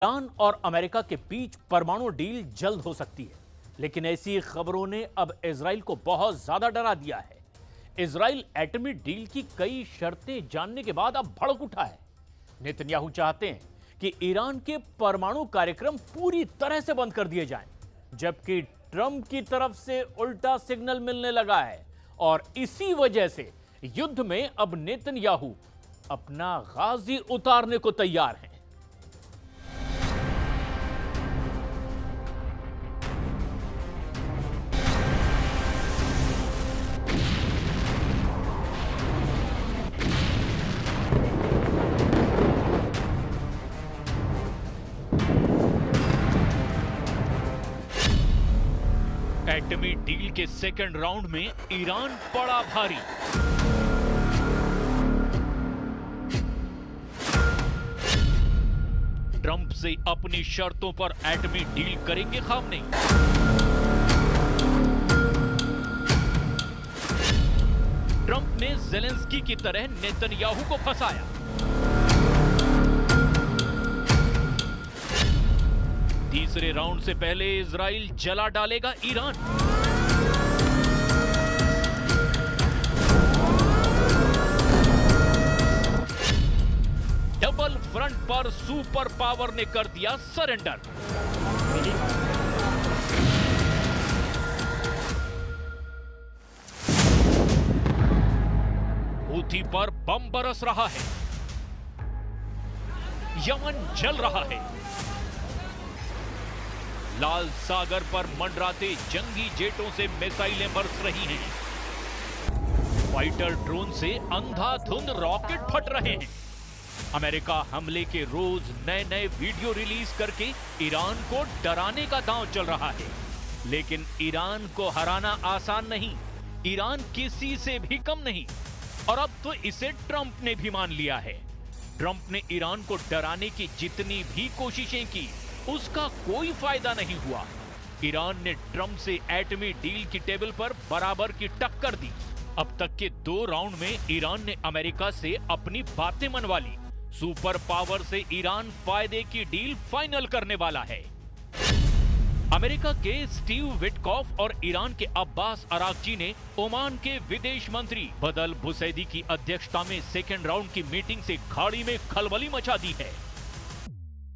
Iran और America के बीच परमाणु डील जल्द हो सकती है, लेकिन ऐसी खबरों ने अब इजराइल को बहुत ज्यादा डरा दिया है। इजराइल एटमी डील की कई शर्तें जानने के बाद अब भड़क उठा है। नेतन्याहू चाहते हैं कि ईरान के परमाणु कार्यक्रम पूरी तरह से बंद कर दिए जाएं, जबकि ट्रंप की तरफ से उल्टा सिग्नल मिलने लगा है और इसी वजह से युद्ध में अब नेतन्याहू अपना गाजी उतारने को तैयार हैं। एटमी डील के सेकंड राउंड में ईरान पड़ा भारी। ट्रंप से अपनी शर्तों पर एटमी डील करेंगे खामनेई। ट्रंप ने ज़ेलेंस्की की तरह नेतन्याहू को फंसाया। तीसरे राउंड से पहले इजराइल जला डालेगा ईरान। डबल फ्रंट पर सुपर पावर ने कर दिया सरेंडर। हूथी पर बम बरस रहा है। यमन जल रहा है। लाल सागर पर मंडराते जंगी जेटों से मिसाइलें बरस रही हैं। फाइटर ड्रोन से अंधाधुंध रॉकेट फट रहे हैं। अमेरिका हमले के रोज नए नए वीडियो रिलीज करके ईरान को डराने का दांव चल रहा है, लेकिन ईरान को हराना आसान नहीं। ईरान किसी से भी कम नहीं, और अब तो इसे ट्रंप ने भी मान लिया है। ट्रंप ने ईरान को डराने की जितनी भी कोशिशें की, उसका कोई फायदा नहीं हुआ। ईरान ने ट्रंप से एटमी डील की टेबल पर बराबर की टक्कर दी। अब तक के 2 राउंड में ईरान ने अमेरिका से अपनी बातें मनवा ली। सुपर पावर से ईरान फायदे की डील फाइनल करने वाला है। अमेरिका के स्टीव विटकॉफ और ईरान के अब्बास अरागची ने ओमान के विदेश मंत्री बदल बुसैदी की अध्यक्षता में सेकेंड राउंड की मीटिंग से खाड़ी में खलबली मचा दी है।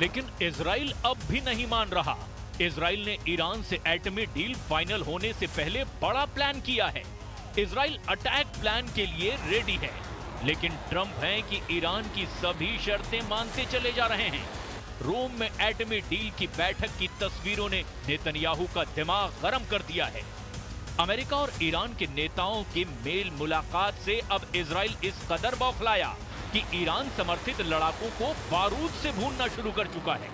लेकिन इजराइल अब भी नहीं मान रहा। इजराइल ने ईरान से एटमी डील फाइनल होने से पहले बड़ा प्लान किया है। इजराइल अटैक प्लान के लिए रेडी है, लेकिन ट्रंप हैं कि ईरान की सभी शर्तें मानते चले जा रहे हैं। रोम में एटमी डील की बैठक की तस्वीरों ने नेतन्याहू का दिमाग गर्म कर दिया है। अमेरिका और ईरान के नेताओं की मेल मुलाकात से अब इजराइल इस कदर बौखलाया कि ईरान समर्थित लड़ाकों को बारूद से भूनना शुरू कर चुका है।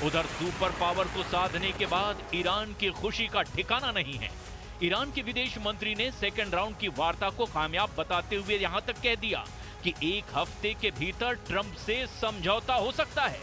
उधर सुपर पावर को साधने के बाद ईरान की खुशी का ठिकाना नहीं है। ईरान के विदेश मंत्री ने सेकेंड राउंड की वार्ता को कामयाब बताते हुए यहां तक कह दिया कि 1 हफ्ते के भीतर ट्रंप से समझौता हो सकता है।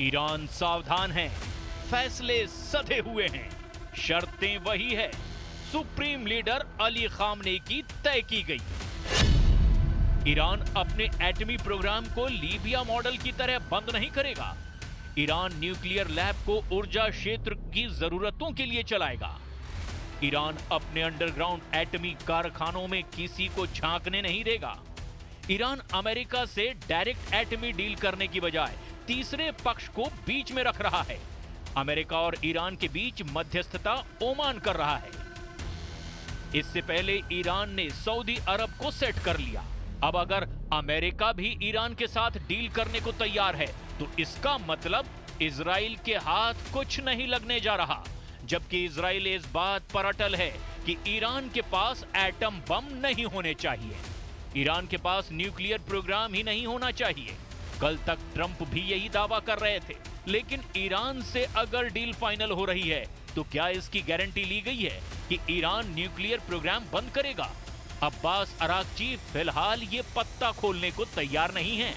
ईरान सावधान है, फैसले सधे हुए हैं, शर्तें वही है। सुप्रीम लीडर अली खामनेई की तय की गई। ईरान अपने एटमी प्रोग्राम को लीबिया मॉडल की तरह बंद नहीं करेगा। ईरान न्यूक्लियर लैब को ऊर्जा क्षेत्र की जरूरतों के लिए चलाएगा। ईरान अपने अंडरग्राउंड एटमी कारखानों में किसी को झांकने नहीं देगा। ईरान अमेरिका से डायरेक्ट एटमी डील करने की बजाय तीसरे पक्ष को बीच में रख रहा है। अमेरिका और ईरान के बीच मध्यस्थता ओमान कर रहा है। इससे पहले ईरान ने सऊदी अरब को सेट कर लिया। अब अगर अमेरिका भी ईरान के साथ डील करने को तैयार है, तो इसका मतलब इजराइल के हाथ कुछ नहीं लगने जा रहा। जबकि इजराइल इस बात पर अटल है कि ईरान के पास एटम बम नहीं होने चाहिए। ईरान के पास न्यूक्लियर प्रोग्राम ही नहीं होना चाहिए। कल तक ट्रंप भी यही दावा कर रहे थे, लेकिन ईरान से अगर डील फाइनल हो रही है तो क्या इसकी गारंटी ली गई है कि ईरान न्यूक्लियर प्रोग्राम बंद करेगा? अब्बास अराक्ची फिलहाल ये पत्ता खोलने को तैयार नहीं हैं।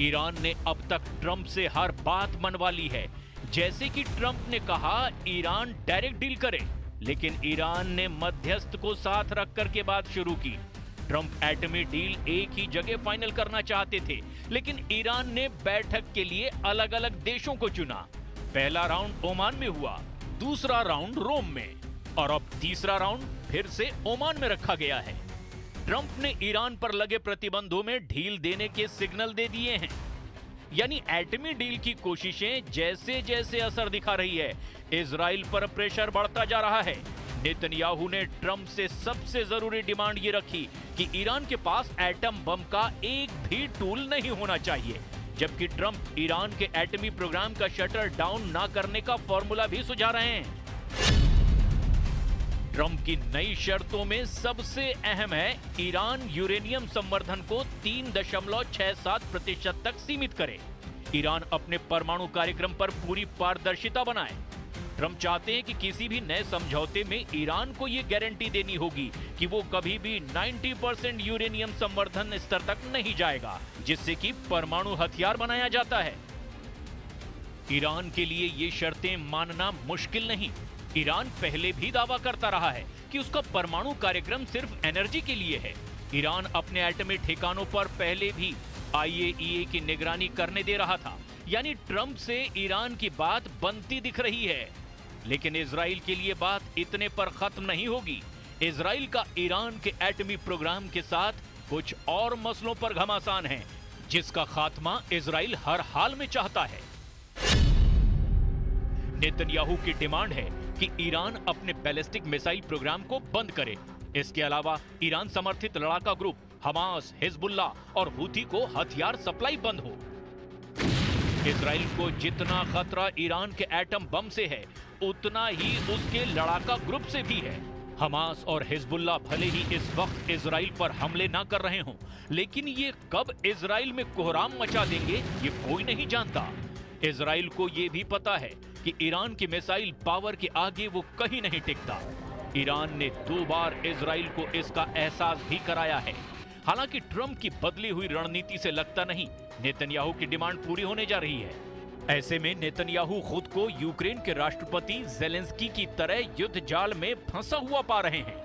ईरान ने अब तक ट्रंप से हर बात मनवा ली है। जैसे कि ट्रंप ने कहा ईरान डायरेक्ट डील करे, लेकिन ईरान ने मध्यस्थ को साथ रखकर के बात शुरू की। ट्रंप एटमी डील एक ही जगह फाइनल करना चाहते थे, लेकिन ईरान ने बैठक के लिए अलग अलग देशों को चुना। पहला राउंड ओमान में हुआ, दूसरा राउंड रोम में और अब तीसरा राउंड फिर से ओमान में रखा गया है। ट्रंप ने ईरान पर लगे प्रतिबंधों में ढील देने के सिग्नल दे दिए हैं, यानी एटमी डील की कोशिशें जैसे जैसे असर दिखा रही है, इजराइल पर प्रेशर बढ़ता जा रहा है। नेतन्याहू ने ट्रंप से सबसे जरूरी डिमांड ये रखी कि ईरान के पास एटम बम का एक भी टूल नहीं होना चाहिए, जबकि ट्रंप ईरान के एटमी प्रोग्राम का शटर डाउन ना करने का फॉर्मूला भी सुझा रहे हैं। ट्रंप की नई शर्तों में सबसे अहम है ईरान यूरेनियम संवर्धन को 3.67% तक सीमित करे। ईरान अपने परमाणु कार्यक्रम पर पूरी पारदर्शिता बनाए। ट्रंप चाहते हैं कि किसी भी नए समझौते में ईरान को यह गारंटी देनी होगी कि वो कभी भी 90% यूरेनियम संवर्धन स्तर तक नहीं जाएगा, जिससे कि परमाणु हथियार बनाया जाता है। ईरान के लिए ये शर्तें मानना मुश्किल नहीं। ईरान पहले भी दावा करता रहा है कि उसका परमाणु कार्यक्रम सिर्फ एनर्जी के लिए है। ईरान अपने एटमी ठिकानों पर पहले भी IAEA की निगरानी करने दे रहा था, यानी ट्रंप से ईरान की बात बनती दिख रही है। लेकिन इजराइल के लिए बात इतने पर खत्म नहीं होगी। इजराइल का ईरान के एटमी प्रोग्राम के साथ कुछ और मसलों पर घमासान है, जिसका खात्मा इजराइल हर हाल में चाहता है। नेतन्याहू की डिमांड है कि ईरान अपने बैलिस्टिक मिसाइल प्रोग्राम को बंद करे। इसके अलावा ईरान समर्थित लड़ाका ग्रुप हमास, हिजबुल्ला और हूथी को हथियार सप्लाई बंद हो। इजराइल को जितना खतरा ईरान के एटम बम से है, उतना ही उसके लड़ाका ग्रुप से भी है। हमास और हिजबुल्ला भले ही इस वक्त इजराइल पर हमले ना कर रहे हों, लेकिन ये कब इजराइल में कोहराम मचा देंगे ये कोई नहीं जानता। इजराइल को ये भी पता है कि ईरान की मिसाइल पावर के आगे वो कहीं नहीं टिकता। ईरान ने 2 बार इजराइल को इसका एहसास भी कराया है। हालांकि ट्रंप की बदली हुई रणनीति से लगता नहीं नेतन्याहू की डिमांड पूरी होने जा रही है। ऐसे में नेतन्याहू खुद को यूक्रेन के राष्ट्रपति जेलेंस्की की तरह युद्ध जाल में फंसा हुआ पा रहे हैं।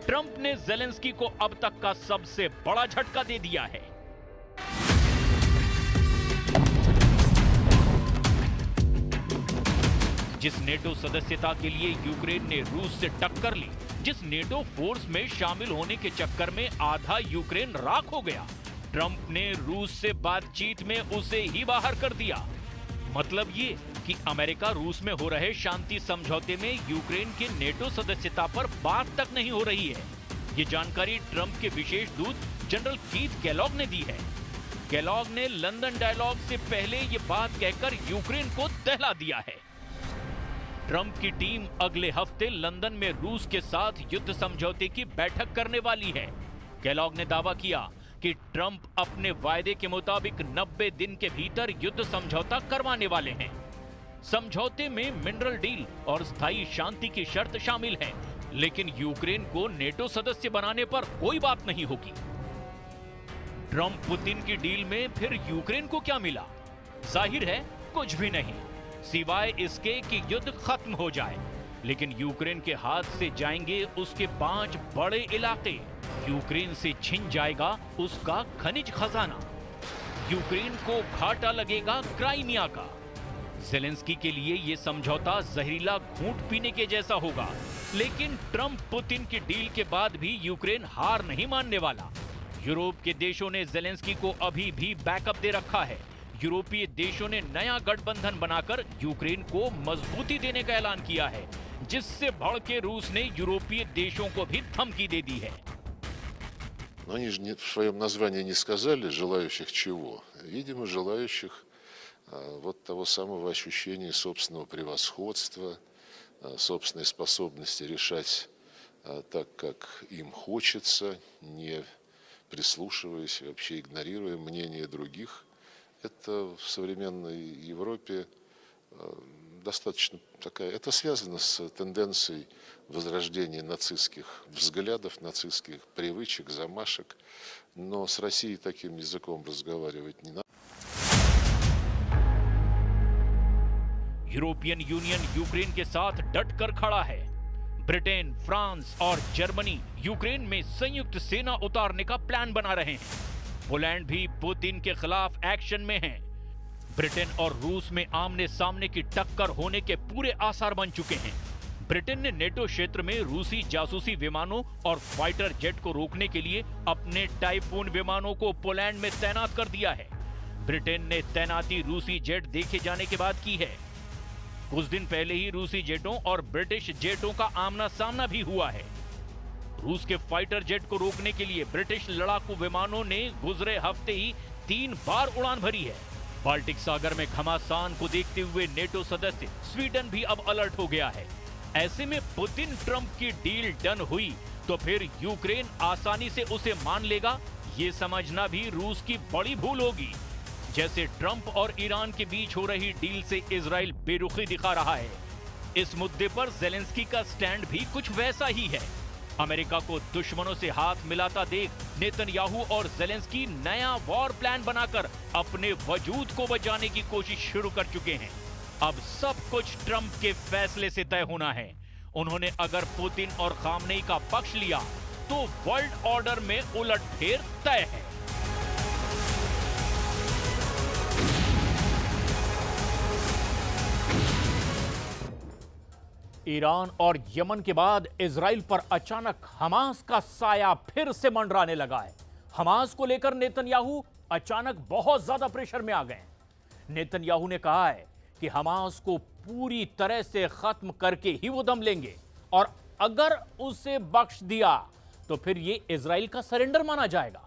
ट्रंप ने जेलेंस्की को अब तक का सबसे बड़ा झटका दे दिया है। जिस नेटो सदस्यता के लिए यूक्रेन ने रूस से टक्कर ली, जिस नेटो फोर्स में शामिल होने के चक्कर में आधा यूक्रेन राख हो गया, ट्रंप ने रूस से बातचीत में उसे ही बाहर कर दिया। मतलब ये कि अमेरिका रूस में हो रहे शांति समझौते में यूक्रेन के नेटो सदस्यता पर बात तक नहीं हो रही है। ये जानकारी ट्रंप के विशेष दूत जनरल कीथ केलॉग ने दी है। केलॉग ने लंदन डायलॉग से पहले ये बात कहकर यूक्रेन को दहला दिया है। ट्रंप की टीम अगले हफ्ते लंदन में रूस के साथ युद्ध समझौते की बैठक करने वाली है। केलॉग ने दावा किया कि ट्रंप अपने वायदे के मुताबिक 90 दिन के भीतर युद्ध समझौता करवाने वाले हैं। समझौते में मिनरल डील और स्थायी शांति की शर्त शामिल है, लेकिन यूक्रेन को नेटो सदस्य बनाने पर कोई बात नहीं होगी। ट्रंप पुतिन की डील में फिर यूक्रेन को क्या मिला? जाहिर है कुछ भी नहीं, सिवाय इसके कि युद्ध खत्म हो जाए। लेकिन यूक्रेन के हाथ से जाएंगे उसके 5 बड़े इलाके। यूक्रेन से छिन जाएगा उसका खनिज खजाना। यूक्रेन को घाटा लगेगा क्राइमिया का। जेलेंस्की के लिए यह समझौता जहरीला घूंट पीने के जैसा होगा। लेकिन ट्रंप पुतिन की डील के बाद भी यूक्रेन हार नहीं मानने वाला। यूरोप के देशों ने जेलेंस्की को अभी भी बैकअप दे रखा है। यूरोपीय देशों ने नया गठबंधन बनाकर यूक्रेन को मजबूती देने का ऐलान किया है, जिससे भड़के रूस ने यूरोपीय देशों को भी धमकी दे दी है। Но они же в своем названии не сказали желающих чего. Видимо, желающих вот того самого ощущения собственного превосходства, собственной способности решать так, как им хочется, не прислушиваясь, вообще игнорируя мнение других. Это в современной Европе достаточно такая... Это связано с тенденцией возрождения нацистских взглядов, нацистских привычек, замашек. Но с Россией таким языком разговаривать не надо. यूरोपियन यूनियन यूक्रेन के साथ डटकर खड़ा है। ब्रिटेन, फ्रांस और जर्मनी यूक्रेन में संयुक्त सेना उतारने का प्लान बना रहे हैं। पोलैंड भी पुतिन के खिलाफ एक्शन में है। ब्रिटेन और रूस में आमने सामने की टक्कर होने के पूरे आसार बन चुके हैं। ब्रिटेन ने नेटो क्षेत्र में रूसी जासूसी विमानों और फाइटर जेट को रोकने के लिए अपने टाइफून विमानों को पोलैंड में तैनात कर दिया है। ब्रिटेन ने तैनाती रूसी जेट देखे जाने के बाद की है। कुछ दिन पहले ही रूसी जेटों और ब्रिटिश जेटों का आमना सामना भी हुआ है। रूस के फाइटर जेट को रोकने के लिए ब्रिटिश लड़ाकू विमानों ने गुजरे हफ्ते ही 3 बार उड़ान भरी है। बाल्टिक सागर में घमासान को देखते हुए नेटो सदस्य स्वीडन भी अब अलर्ट हो गया है। ऐसे में पुतिन ट्रंप की डील डन हुई तो फिर यूक्रेन आसानी से उसे मान लेगा, ये समझना भी रूस की बड़ी भूल होगी। जैसे ट्रंप और ईरान के बीच हो रही डील से इजराइल बेरुखी दिखा रहा है, इस मुद्दे पर ज़ेलेंस्की का स्टैंड भी कुछ वैसा ही है। अमेरिका को दुश्मनों से हाथ मिलाता देख नेतन्याहू और ज़ेलेंस्की नया वॉर प्लान बनाकर अपने वजूद को बचाने की कोशिश शुरू कर चुके हैं। अब सब कुछ ट्रंप के फैसले से तय होना है। उन्होंने अगर पुतिन और खामनेई का पक्ष लिया तो वर्ल्ड ऑर्डर में उलटफेर तय है। ईरान और यमन के बाद इजराइल पर अचानक हमास का साया फिर से मंडराने लगा है। हमास को लेकर नेतन्याहू अचानक बहुत ज्यादा प्रेशर में आ गए। नेतन्याहू ने कहा है कि हमास को पूरी तरह से खत्म करके ही वो दम लेंगे और अगर उसे बख्श दिया तो फिर ये इजराइल का सरेंडर माना जाएगा।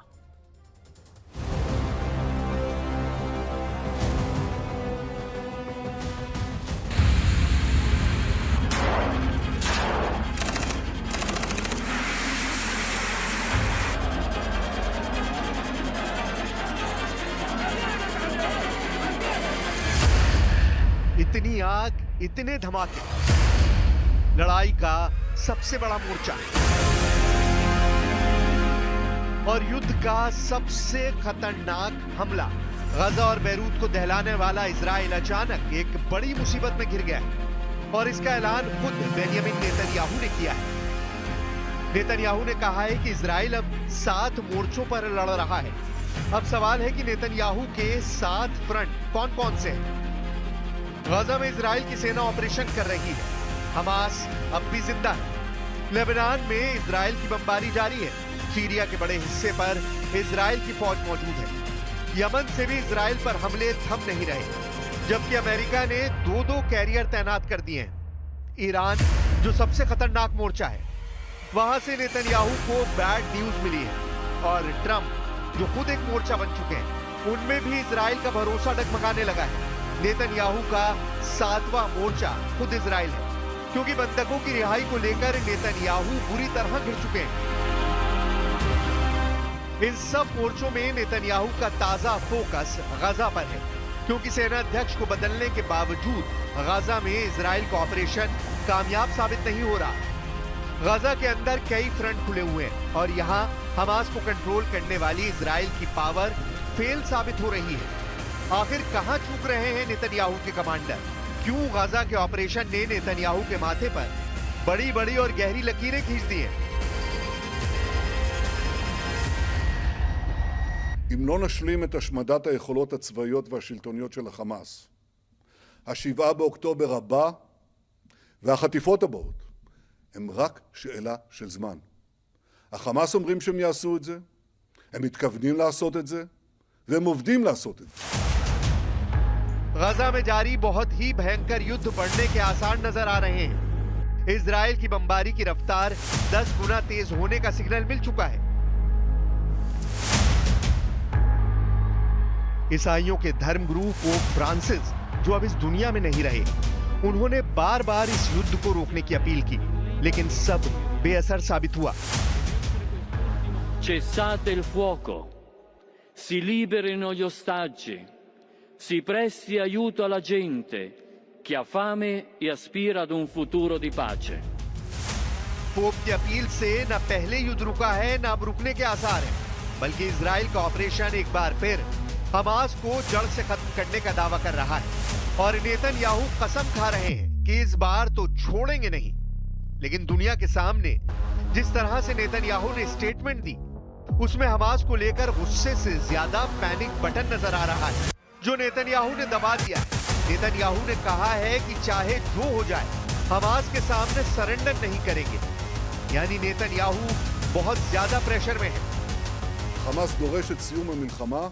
इतनी आग, इतने धमाके, लड़ाई का सबसे बड़ा मोर्चा और युद्ध का सबसे खतरनाक हमला। गजा और बैरूत को दहलाने वाला इजराइल अचानक एक बड़ी मुसीबत में घिर गया है और इसका ऐलान खुद बेंयामिन नेतन्याहू ने किया है। नेतन्याहू ने कहा है कि इजराइल अब 7 मोर्चों पर लड़ रहा है। अब सवाल है कि नेतन्याहू के 7 फ्रंट कौन कौन से हैं? गजा में इजराइल की सेना ऑपरेशन कर रही है। हमास अब भी जिंदा है। लेबनान में इजराइल की बमबारी जारी है। सीरिया के बड़े हिस्से पर इजराइल की फौज मौजूद है। यमन से भी इजराइल पर हमले थम नहीं रहे, जबकि अमेरिका ने 2-2 कैरियर तैनात कर दिए हैं। ईरान, जो सबसे खतरनाक मोर्चा है, वहां से नेतन्याहू को बैड न्यूज मिली है और ट्रंप, जो खुद एक मोर्चा बन चुके हैं, उनमें भी इजराइल का भरोसा डगमगाने लगा है। नेतन्याहू का 7वां मोर्चा खुद इजराइल है, क्योंकि बंधकों की रिहाई को लेकर नेतन्याहू बुरी तरह घिर चुके हैं। इन सब मोर्चों में नेतन्याहू का ताजा फोकस गजा पर है, क्योंकि सेना अध्यक्ष को बदलने के बावजूद गजा में इजराइल का ऑपरेशन कामयाब साबित नहीं हो रहा। गजा के अंदर कई फ्रंट खुले हुए हैं और यहाँ हमास को कंट्रोल करने वाली इजराइल की पावर फेल साबित हो रही है। आखिर कहां चूक रहे हैं नेतन्याहू के कमांडर? क्यों गजा के ऑपरेशन ने नेतन्याहू के माथे पर बड़ी बड़ी और गहरी लकीरें खींच दी हैं? אם לא נשלים את השמדת היכולות הצבאיות והשלטוניות של החמאס, ה7 באוקטובר הבא והחטיפות הבאות הם רק שאלה של זמן. החמאס אומרים שהם יעשו את זה, הם מתכוונים לעשות את זה, והם עובדים לעשות את זה. गजा में जारी बहुत ही भयंकर युद्ध बढ़ने के आसार नजर आ रहे हैं। इजराइल की बमबारी की रफ्तार 10 गुना तेज होने का सिग्नल मिल चुका है। ईसाइयों के धर्मगुरु पोप फ्रांसिस, जो अब इस दुनिया में नहीं रहे, उन्होंने बार बार इस युद्ध को रोकने की अपील की, लेकिन सब बेअसर साबित हुआ। Cessate il fuoco, si liberino gli ostaggi, si presti aiuto alla gente che ha fame e aspira ad un futuro di pace. Pope की अपील से न पहले युद्ध रुका है, न अब रुकने के आसार हैं, बल्कि इजराइल का ऑपरेशन एक बार फिर हमास को जड़ से खत्म करने का दावा कर रहा है। और नेतन्याहू कसम खा रहे हैं कि इस बार तो छोड़ेंगे नहीं। लेकिन दुनिया के सामने जिस तरह से नेतन्याहू ने स्टेटमेंट दी, उसमें हमास को लेकर गुस्से से ज्यादा पैनिक बटन नजर आ रहा है, जो नेतन्याहू ने दबा दिया है। नेतन्याहू ने कहा है कि चाहे जो हो जाए, हमास के सामने सरेंडर नहीं करेंगे। यानी नेतन्याहू बहुत ज्यादा प्रेशर में है। חמאס דורש את סיום המלחמה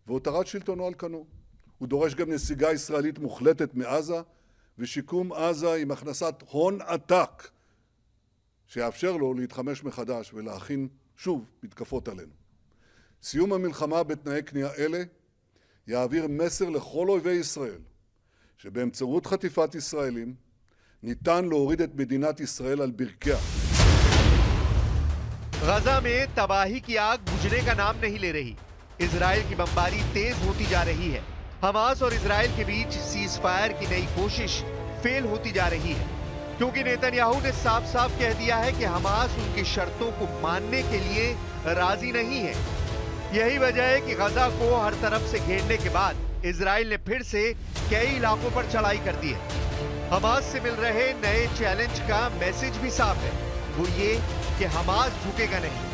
והותרת שלטונו על כנו. הוא דורש גם נסיגה ישראלית מוחלטת מעזה ושיקום עזה עם הכנסת הון עתק שיאפשר לו להתחמש מחדש ולהכין שוב מתקפות עלינו. סיום המלחמה בתנאי כניעה אלה יעביר מסר לכל אויבי ישראל שבאמצעות חטיפת ישראלים ניתן להוריד את מדינת ישראל על ברכיה. गजा में तबाही की आग बुझने का नाम नहीं ले रही। इजराइल की बमबारी तेज होती जा रही है। हमास और इजराइल के बीच सीज फायर की नई कोशिश फेल होती जा रही है, क्योंकि नेतन्याहू ने साफ साफ कह दिया है कि हमास उनकी शर्तों को मानने के लिए राजी नहीं है। यही वजह है कि गजा को हर तरफ से घेरने के बाद इजराइल ने फिर से कई इलाकों पर चढ़ाई कर दी है। हमास से मिल रहे नए चैलेंज का मैसेज भी साफ है, वो ये कि हमास झुकेगा नहीं।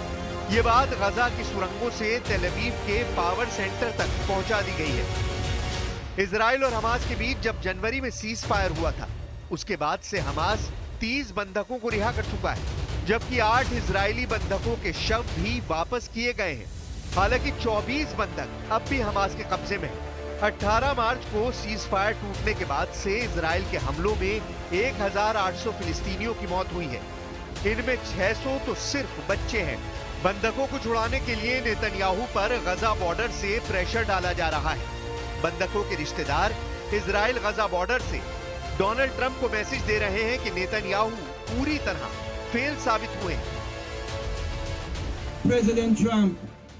ये बात गजा की सुरंगों से तेल अवीव के पावर सेंटर तक पहुंचा दी गई है। इजराइल और हमास के बीच जब जनवरी में सीज फायर हुआ था, उसके बाद से हमास 30 बंधकों को रिहा कर चुका है, जबकि 8 इजरायली बंधकों के शव भी वापस किए गए हैं। हालांकि 24 बंधक अब भी हमास के कब्जे में हैं। 18 मार्च को सीज फायर टूटने के बाद से इजराइल के हमलों में 1800 फिलिस्तीनियों की मौत हुई है। इनमें 600 तो सिर्फ बच्चे हैं। बंधकों को छुड़ाने के लिए नेतन्याहू पर गजा बॉर्डर से प्रेशर डाला जा रहा है। बंधकों के रिश्तेदार इजराइल गजा बॉर्डर से डोनाल्ड ट्रंप को मैसेज दे रहे हैं कि नेतन्याहू पूरी तरह फेल साबित हुए हैं। President Trump,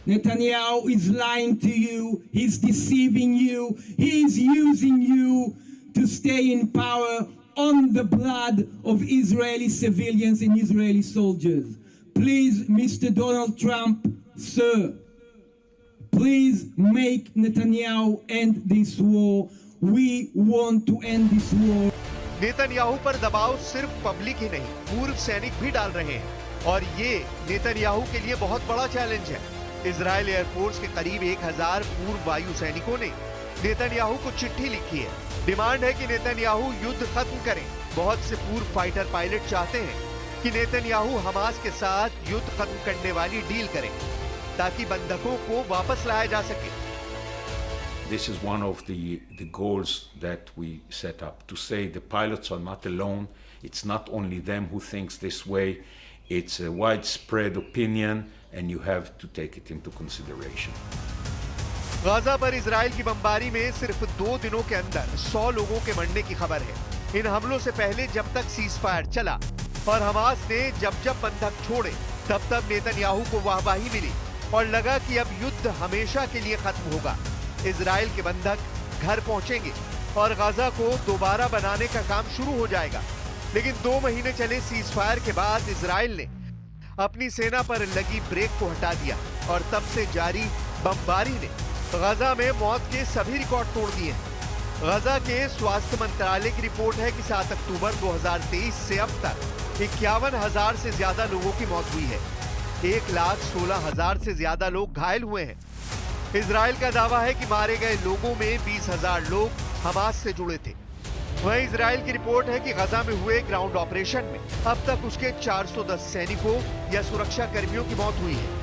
Netanyahu is lying to you, he's deceiving you, he's using you to stay in power on the blood of Israeli civilians and Israeli soldiers. Please, Mr. Donald Trump, sir, please make Netanyahu end this war. We want to end this war. Netanyahu पर दबाव सिर्फ public ही नहीं, पूर्व सैनिक भी डाल रहे हैं, और ये नेतन्याहू के लिए बहुत बड़ा चैलेंज है। इजराइल एयरफोर्स के करीब 1000 पूर्व वायु सैनिकों ने नेतन्याहू को चिट्ठी लिखी है। डिमांड है कि नेतन्याहू युद्ध खत्म करें। बहुत से पूर्व फाइटर पायलट चाहते हैं कि नेतन्याहू हमास के साथ युद्ध खत्म करने वाली डील करें, ताकि बंधकों को वापस लाया जा सके। This is one of the goals that we set up, to say the pilots are not alone. It's not only them who thinks this way. It's a widespread opinion and you have to take it into consideration. Gaza पर Israel की बमबारी में सिर्फ 2 दिनों के अंदर 100 लोगों के मरने की खबर है। इन हमलों से पहले जब तक सीज फायर चला और हमास ने जब बंधक छोड़े, तब नेतन्याहू को वाहवाही मिली और लगा कि अब युद्ध हमेशा के लिए खत्म होगा। इजराइल के बंधक घर पहुंचेंगे और गाजा को दोबारा बनाने का काम शुरू हो जाएगा। लेकिन 2 महीने चले सीज फायर के बाद इजराइल ने अपनी सेना पर लगी ब्रेक को हटा दिया और तब से जारी बमबारी ने गाजा में मौत के सभी रिकॉर्ड तोड़ दिए हैं। गाजा के स्वास्थ्य मंत्रालय की रिपोर्ट है कि 7 अक्टूबर 2023 से अब तक 51,000 से ज्यादा लोगों की मौत हुई है। 1,16,000 से ज्यादा लोग घायल हुए हैं। इजराइल का दावा है कि मारे गए लोगों में 20,000 लोग हमास से जुड़े थे। वहीं इजराइल की रिपोर्ट है कि गजा में हुए ग्राउंड ऑपरेशन में अब तक उसके 410 सैनिकों या सुरक्षा कर्मियों की मौत हुई है।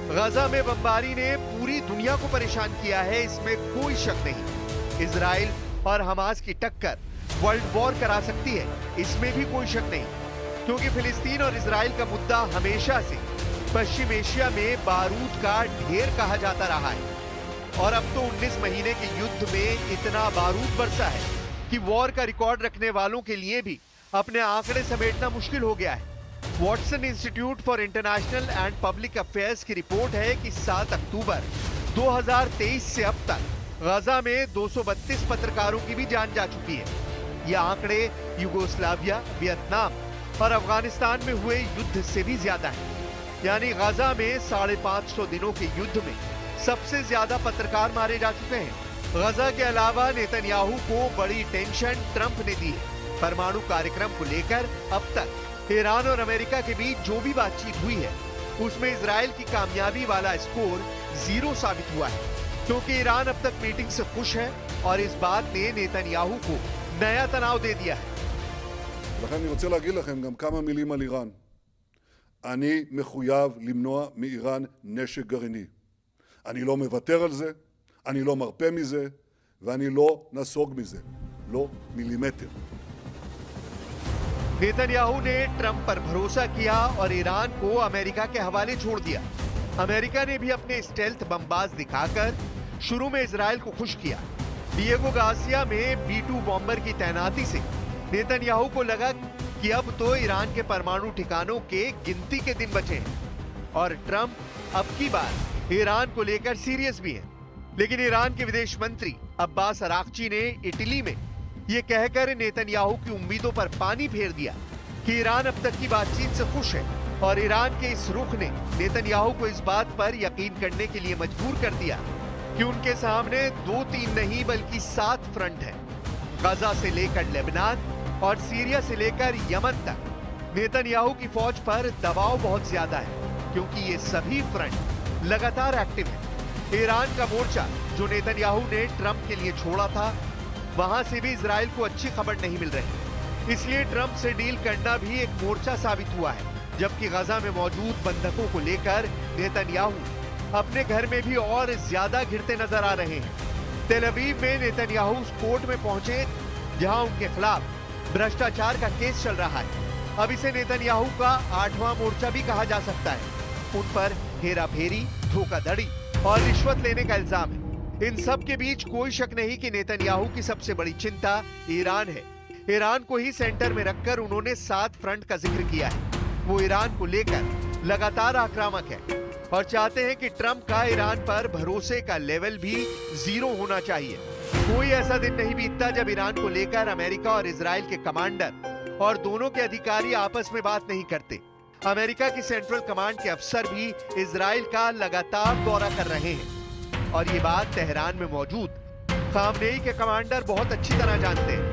गजा में बमबारी ने पूरी दुनिया को परेशान किया है, इसमें कोई शक नहीं। इजराइल और हमास की टक्कर वर्ल्ड वॉर करा सकती है, इसमें भी कोई शक नहीं, क्योंकि फिलिस्तीन और इजराइल का मुद्दा हमेशा से पश्चिम एशिया में बारूद का ढेर कहा जाता रहा है। और अब तो 19 महीने के युद्ध में इतना बारूद बरसा है कि वॉर का रिकॉर्ड रखने वालों के लिए भी अपने आंकड़े समेटना मुश्किल हो गया है। Watson institute for international and public affairs की रिपोर्ट है कि 7 अक्टूबर 2023 से अब तक गजा में 232 पत्रकारों की भी जान जा चुकी है। ये आंकड़े यूगोस्लाविया, वियतनाम और अफगानिस्तान में हुए युद्ध से भी ज्यादा है। यानी गजा में 550 दिनों के युद्ध में सबसे ज्यादा पत्रकार मारे जा चुके हैं। गजा के अलावा नेतन्याहू को बड़ी टेंशन ट्रंप ने दी है। परमाणु कार्यक्रम को लेकर अब तक ईरान और अमेरिका के बीच जो भी बातचीत हुई है उसमें इजराइल की कामयाबी वाला स्कोर 0 साबित हुआ है, क्योंकि ईरान अब तक मीटिंग से खुश है और इस बात ने नेतन्याहू को नया तनाव दे दिया है। לכן אני רוצה להגיד לכם גם כמה מילים על איראן. אני מחויב למנוע מאיראן נשק גרעיני. אני לא מוותר על זה, אני לא מרפה מזה, ואני לא נסוג מזה. לא מילימטר. नेतन्याहू ने ट्रंप पर भरोसा किया और ईरान को अमेरिका के हवाले छोड़ दिया। अमेरिका ने भी अपने स्टेल्थ बमबाज दिखाकर शुरू में इजराइल को खुश किया। डिएगो गार्सिया में B-2 बॉम्बर की तैनाती से नेतन्याहू को लगा कि अब तो ईरान के परमाणु ठिकानों के गिनती के दिन बचे हैं और ट्रंप अब की बार ईरान को लेकर सीरियस भी है। लेकिन ईरान के विदेश मंत्री अब्बास अराक्ची ने इटली में ये कहकर नेतन्याहू की उम्मीदों पर पानी फेर दिया कि ईरान अब तक की बातचीत से खुश है और ईरान के इस रुख ने नेतन्याहू को इस बात पर यकीन करने के लिए मजबूर कर दिया कि उनके सामने 2-3 नहीं बल्कि 7 फ्रंट है। गजा से लेकर लेबनान और सीरिया से लेकर यमन तक नेतन्याहू की फौज पर दबाव बहुत ज्यादा है, क्योंकि ये सभी फ्रंट लगातार एक्टिव है। ईरान का मोर्चा जो नेतन्याहू ने ट्रंप के लिए छोड़ा था, वहां से भी इजराइल को अच्छी खबर नहीं मिल रही। इसलिए ट्रंप से डील करना भी एक मोर्चा साबित हुआ है, जबकि गजा में मौजूद बंधकों को लेकर नेतन्याहू अपने घर में भी और ज्यादा घिरते नजर आ रहे हैं। तेल अवीव में नेतन्याहू उस कोर्ट में पहुंचे जहां उनके खिलाफ भ्रष्टाचार का केस चल रहा है। अब इसे नेतन्याहू का 8वां मोर्चा भी कहा जा सकता है। उन पर हेराफेरी, धोखाधड़ी और रिश्वत लेने का इल्जाम है। इन सब के बीच कोई शक नहीं कि नेतन्याहू की सबसे बड़ी चिंता ईरान है। ईरान को ही सेंटर में रखकर उन्होंने 7 फ्रंट का जिक्र किया है। वो ईरान को लेकर लगातार आक्रामक है और चाहते हैं कि ट्रंप का ईरान पर भरोसे का लेवल भी 0 होना चाहिए। कोई ऐसा दिन नहीं बीतता जब ईरान को लेकर अमेरिका और इजराइल के कमांडर और दोनों के अधिकारी आपस में बात नहीं करते। अमेरिका की सेंट्रल कमांड के अफसर भी इजराइल का लगातार दौरा कर रहे हैं और ये बात तेहरान में मौजूद खामनेई के कमांडर बहुत अच्छी तरह जानते हैं।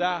10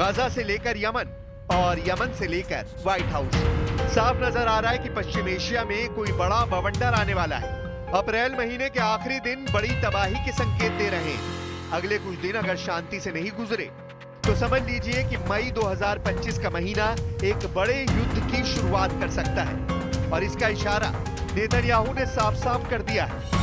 गजा से लेकर यमन और यमन से लेकर व्हाइट हाउस, साफ नजर आ रहा है कि पश्चिम एशिया में कोई बड़ा बवंडर आने वाला है। अप्रैल महीने के आखिरी दिन बड़ी तबाही के संकेत दे रहे हैं। अगले कुछ दिन अगर शांति से नहीं गुजरे तो समझ लीजिए कि मई 2025 का महीना एक बड़े युद्ध की शुरुआत कर सकता है और इसका इशारा नेतन्याहू ने साफ साफ कर दिया है।